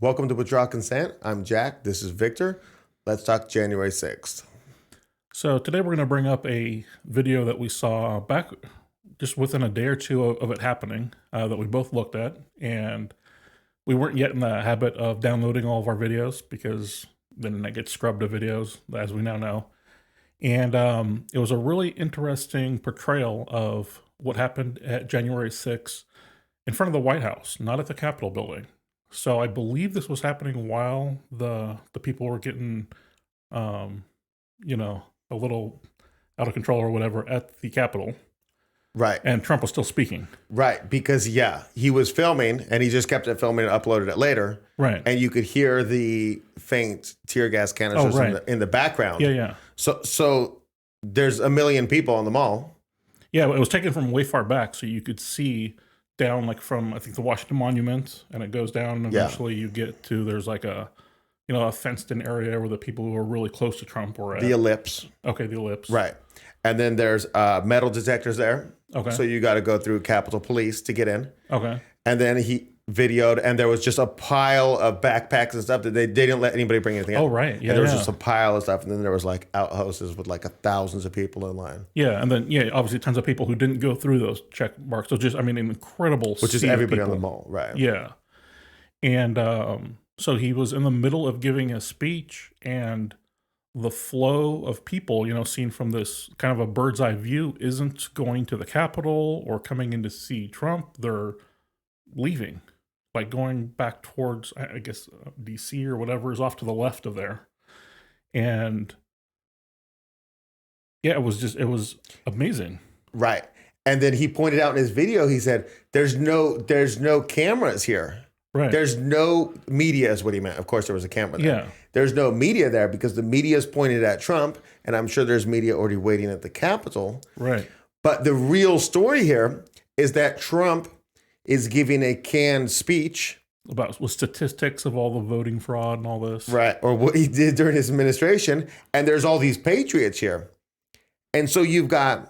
Welcome to Withdraw Consent. I'm Jack. This is Victor. Let's talk January 6th. So today we're going to bring up a video that we saw back just within a day or two of it happening that we both looked at. And we weren't yet in the habit of downloading all of our videos because then it gets scrubbed of videos, as we now know. And it was a really interesting portrayal of what happened at January 6th in front of the White House, not at the Capitol building. So I believe this was happening while the people were getting, a little out of control or whatever at the Capitol. Right. And Trump was still speaking. Right. Because, he was filming and he just kept it filming and uploaded it later. Right. And you could hear the faint tear gas canisters in the background. Yeah. So there's a million people on the mall. Yeah, it was taken from way far back. So you could see down like from, I think, the Washington Monument, and it goes down and eventually you get to, there's like a fenced in area where the people who are really close to Trump were at. The ellipse. Okay, the ellipse. Right. And then there's metal detectors there. Okay. So you got to go through Capitol Police to get in. Okay. And then he videoed, and there was just a pile of backpacks and stuff that they didn't let anybody bring anything out. Oh, right. Yeah. And there was just a pile of stuff, and then there was like outhouses with like thousands of people in line. Yeah, and then obviously tons of people who didn't go through those check marks. So just, an incredible Which is everybody on the mall, right? Yeah. And so he was in the middle of giving a speech, and the flow of people, seen from this kind of a bird's eye view, isn't going to the Capitol or coming in to see Trump. They're leaving, like going back towards, I guess, DC or whatever is off to the left of there. And yeah, it was amazing. Right. And then he pointed out in his video, he said, there's no cameras here. Right. There's no media is what he meant. Of course, there was a camera there. Yeah. There's no media there because the media is pointed at Trump, and I'm sure there's media already waiting at the Capitol. Right. But the real story here is that Trump is giving a canned speech with statistics of all the voting fraud and all this. Right. Or what he did during his administration. And there's all these patriots here. And so you've got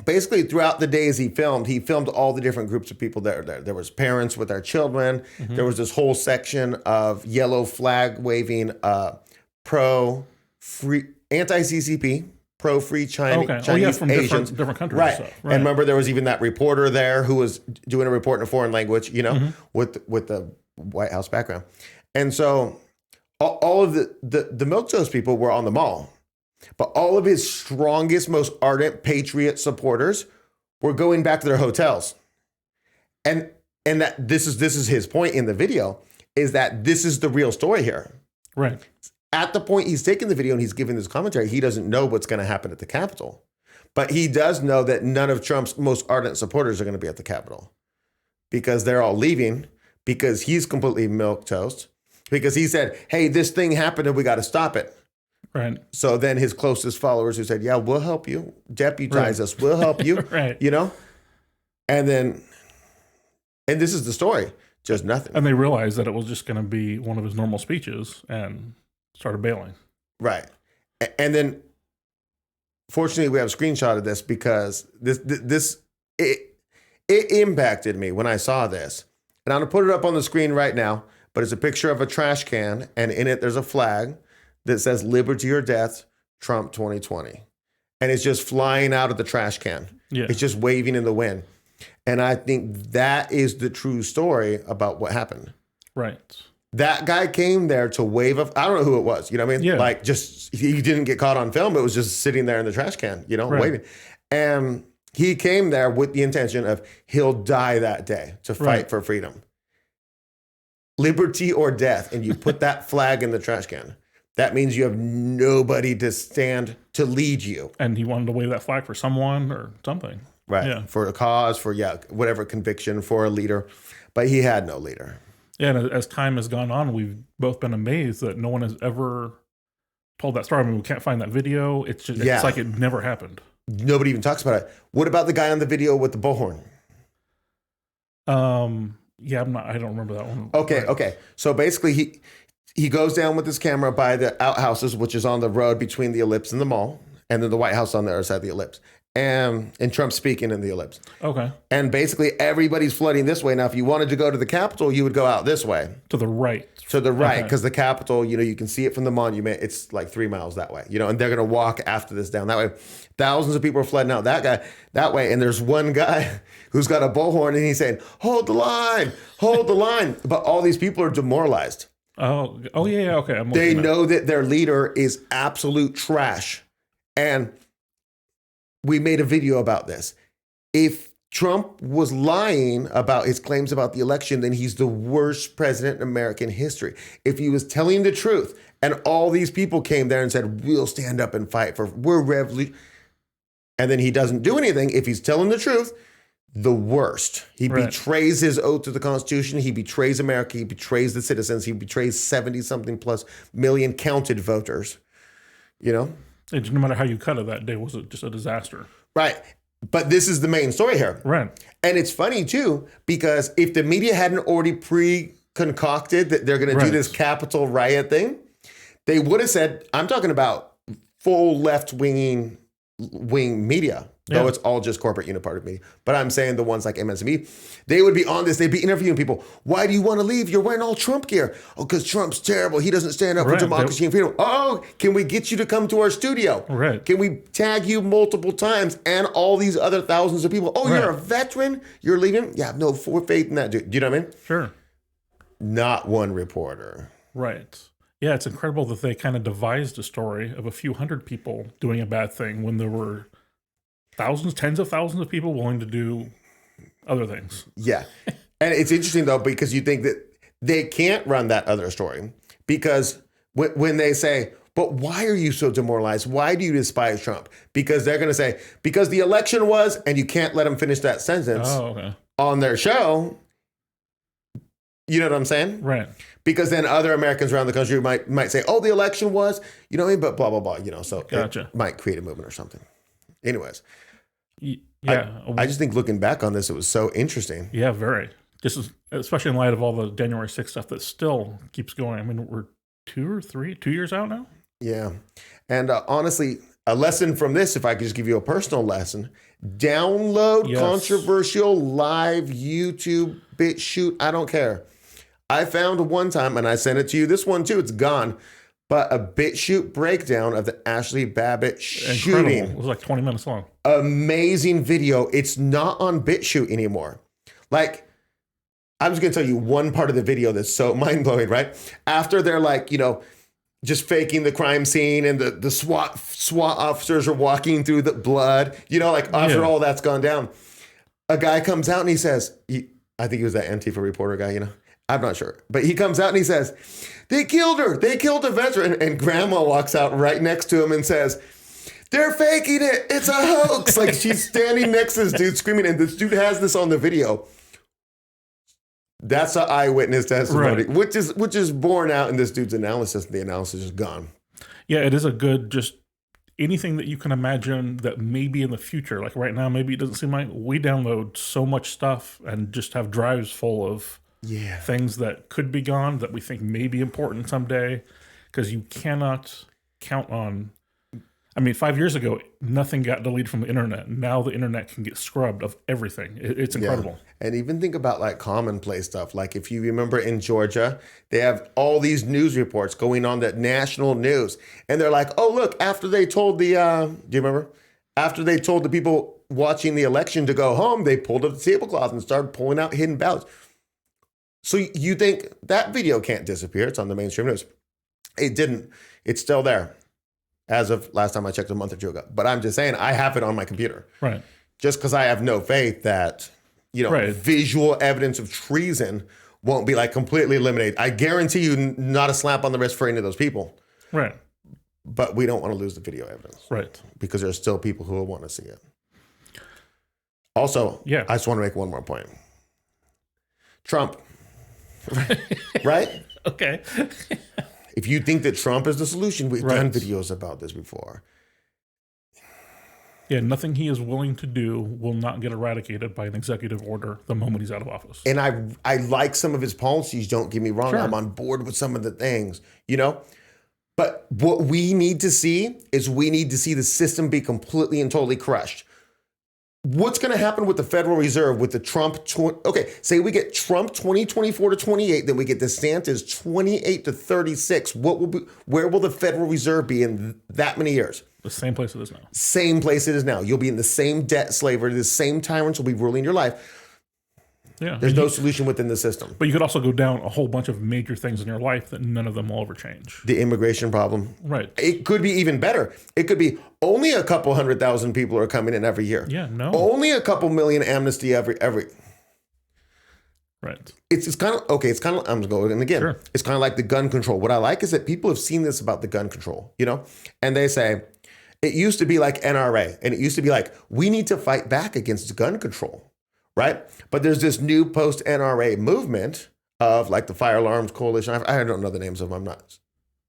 basically throughout the days he filmed all the different groups of people there. There was parents with their children. Mm-hmm. There was this whole section of yellow flag waving, pro-free, anti-CCP, pro-free China, Chinese from Asians. different countries. Right. Right. And remember, there was even that reporter there who was doing a report in a foreign language, with the White House background. And so all of the milquetoast people were on the mall. But all of his strongest, most ardent patriot supporters were going back to their hotels. And that this is his point in the video, is that this is the real story here. Right. At the point he's taking the video and he's giving this commentary, he doesn't know what's going to happen at the Capitol. But he does know that none of Trump's most ardent supporters are going to be at the Capitol because they're all leaving because he's completely milquetoast, because he said, hey, this thing happened and we got to stop it. Right. So then his closest followers who said, yeah, we'll help you, deputize us, we'll help you, right. And this is the story, just nothing. And they realized that it was just going to be one of his normal speeches and started bailing. Right. And then fortunately we have a screenshot of this because it impacted me when I saw this. And I'm going to put it up on the screen right now, but it's a picture of a trash can, and in it there's a flag that says liberty or death, Trump 2020. And it's just flying out of the trash can. Yeah. It's just waving in the wind. And I think that is the true story about what happened. Right. That guy came there to wave I don't know who it was, you know what I mean? Yeah. Like just, he didn't get caught on film. It was just sitting there in the trash can, right. waving. And he came there with the intention of he'll die that day to fight for freedom. Liberty or death. And you put that flag in the trash can. That means you have nobody to stand to lead you. And he wanted to wave that flag for someone or something. Right. Yeah. For a cause, for, whatever conviction, for a leader. But he had no leader. Yeah, and as time has gone on, we've both been amazed that no one has ever told that story. We can't find that video. It's just it's like it never happened. Nobody even talks about it. What about the guy on the video with the bullhorn? Yeah, I don't remember that one. Okay. So basically he goes down with his camera by the outhouses, which is on the road between the ellipse and the mall, and then the White House on the other side of the ellipse. and Trump speaking in the ellipse. Okay. And basically everybody's flooding this way. Now, if you wanted to go to the Capitol, you would go out this way. To the right. To the right, because the Capitol, you can see it from the monument. It's like 3 miles that way, and they're going to walk after this down that way. Thousands of people are flooding out that way. And there's one guy who's got a bullhorn and he's saying, hold the line, hold the line. But all these people are demoralized. Oh yeah. Okay. They know that their leader is absolute trash. And we made a video about this. If Trump was lying about his claims about the election, then he's the worst president in American history. If he was telling the truth and all these people came there and said, we'll stand up and fight we're revolution, and then he doesn't do anything, if he's telling the truth, the worst. He betrays his oath to the Constitution. He betrays America. He betrays the citizens. He betrays 70-something plus million counted voters, And no matter how you cut it that day, was it just a disaster? Right. But this is the main story here. Right. And it's funny, too, because if the media hadn't already pre-concocted that they're going to do this Capitol riot thing, they would have said, I'm talking about full left-wing media, though it's all just corporate uniparty media. But I'm saying the ones like MSNBC, they would be on this. They'd be interviewing people. Why do you want to leave? You're wearing all Trump gear. Oh, because Trump's terrible. He doesn't stand up for democracy and freedom. Oh, can we get you to come to our studio? Right. Can we tag you multiple times and all these other thousands of people? Oh, you're a veteran? You're leaving? Yeah, no faith in that dude. Do you know what I mean? Sure. Not one reporter. Right. Yeah, it's incredible that they kind of devised a story of a few hundred people doing a bad thing when there were thousands, tens of thousands of people willing to do other things. Yeah. And it's interesting, though, because you think that they can't run that other story because when they say, but why are you so demoralized? Why do you despise Trump? Because they're going to say, because the election was, and you can't let them finish that sentence on their show. You know what I'm saying? Right. Because then other Americans around the country might say, oh, the election was, but blah, blah, blah, so gotcha. It might create a movement or something. Anyways. Yeah. I just think looking back on this, it was so interesting. Yeah, very. Especially in light of all the January 6th stuff that still keeps going. I mean, we're 2 years out now? Yeah. And honestly, a lesson from this, if I could just give you a personal lesson, download controversial live YouTube BitChute. I don't care. I found one time, and I sent it to you. This one, too, it's gone. But a BitChute breakdown of the Ashley Babbitt shooting. It was like 20 minutes long. Amazing video. It's not on BitChute anymore. Like, I'm just going to tell you one part of the video that's so mind-blowing, right? After they're like, just faking the crime scene and the SWAT officers are walking through the blood, after all that's gone down, a guy comes out and he says, I think he was that Antifa reporter guy, I'm not sure. But he comes out and he says, they killed her. They killed a veteran. And grandma walks out right next to him and says, they're faking it. It's a hoax. Like she's standing next to this dude screaming. And this dude has this on the video. That's an eyewitness testimony, which is borne out in this dude's analysis. The analysis is gone. Yeah, it is a good, just anything that you can imagine that maybe in the future, like right now, maybe it doesn't seem like we download so much stuff and just have drives full of things that could be gone that we think may be important someday, because you cannot count on. I mean, 5 years ago, nothing got deleted from the internet. Now the internet can get scrubbed of everything. It's incredible. Yeah. And even think about like commonplace stuff. Like if you remember in Georgia, they have all these news reports going on, that national news. And they're like, oh, look, after they told do you remember? After they told the people watching the election to go home, they pulled up the tablecloth and started pulling out hidden ballots. So you think that video can't disappear. It's on the mainstream news. It didn't. It's still there as of last time I checked a month or two ago. But I'm just saying I have it on my computer. Right. Just because I have no faith that, visual evidence of treason won't be like completely eliminated. I guarantee you not a slap on the wrist for any of those people. Right. But we don't want to lose the video evidence. Right. Because there's still people who will want to see it. Also, I just want to make one more point. Trump. Right? Okay. If you think that Trump is the solution, we've done videos about this before. Yeah, nothing he is willing to do will not get eradicated by an executive order the moment he's out of office. And I like some of his policies, don't get me wrong. Sure. I'm on board with some of the things, But what we need to see is the system be completely and totally crushed. what's going to happen with the Federal Reserve with the Trump? Okay, say we get Trump 2024 to 28, then we get DeSantis 28 to 36. Where will the Federal Reserve be in that many years? The same place it is now. Same place it is now. You'll be in the same debt slavery. The same tyrants will be ruling your life. Yeah, there's no solution within the system. But you could also go down a whole bunch of major things in your life that none of them will ever change. The immigration problem. Right. It could be even better. It could be only a couple 100,000 people are coming in every year. Yeah, no. Only a couple million amnesty every. Right. It's kind of, okay, it's kind of, I'm going again. Sure. It's kind of like the gun control. What I like is that people have seen this about the gun control, and they say, it used to be like NRA, and it used to be like, we need to fight back against gun control. Right. But there's this new post NRA movement of like the Fire Alarms Coalition. I don't know the names of them. I'm not.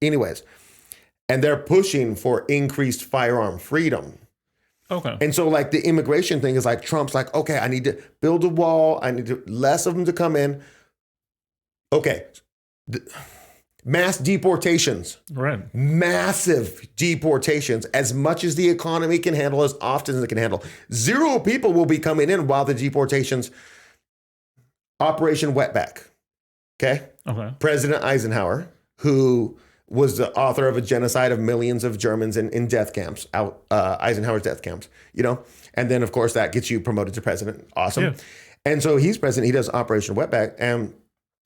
Anyways. And they're pushing for increased firearm freedom. Okay. And so like the immigration thing is like Trump's like, okay, I need to build a wall. I need less of them to come in. Okay. Mass deportations. Right. Massive deportations, as much as the economy can handle, as often as it can handle. 0 people will be coming in while the deportations. Operation Wetback. Okay. President Eisenhower, who was the author of a genocide of millions of Germans in death camps, Eisenhower's death camps, and then of course that gets you promoted to president. Awesome. Yeah. And so he's president. He does Operation Wetback, and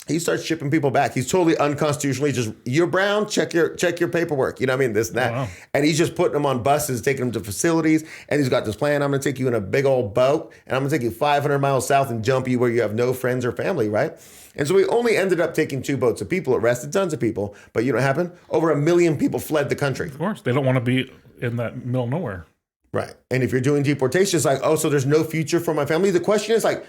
he starts shipping people back. He's totally unconstitutionally just, you're brown, check your paperwork. You know what I mean? This and that. Wow. And he's just putting them on buses, taking them to facilities. And he's got this plan. I'm going to take you in a big old boat, and I'm going to take you 500 miles south and jump you where you have no friends or family, right? And so we only ended up taking 2 boats of people, arrested tons of people. But you know what happened? Over 1 million people fled the country. Of course. They don't want to be in that middle of nowhere. Right. And if you're doing deportation, it's like, oh, so there's no future for my family. The question is like,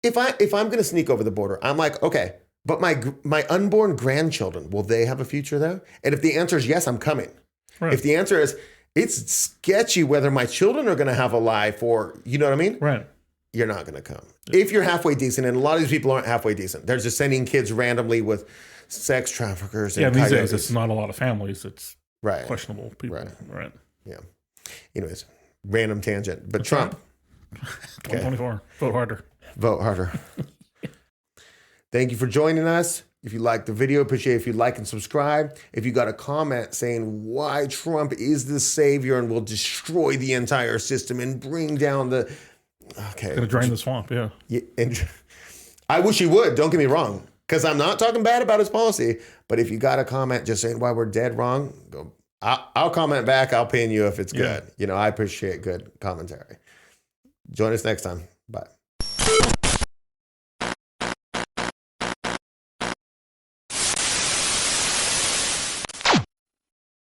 if I'm going to sneak over the border, I'm like, okay, but my unborn grandchildren, will they have a future there? And if the answer is yes, I'm coming. Right. If the answer is it's sketchy whether my children are going to have a life or, you know what I mean? Right. You're not going to come. Yeah. If you're halfway decent, and a lot of these people aren't halfway decent. They're just sending kids randomly with sex traffickers. And these days it's not a lot of families. It's questionable people. Right. Yeah. Anyways, random tangent. But Trump. 2024. Vote harder. Vote harder. Thank you for joining us. If you liked the video, appreciate it if you like and subscribe. If you got a comment saying why Trump is the savior and will destroy the entire system and bring down the... Okay. Gonna drain the swamp, yeah. And I wish he would, don't get me wrong, because I'm not talking bad about his policy. But if you got a comment just saying why we're dead wrong, I'll comment back. I'll pin you if it's good. I appreciate good commentary. Join us next time.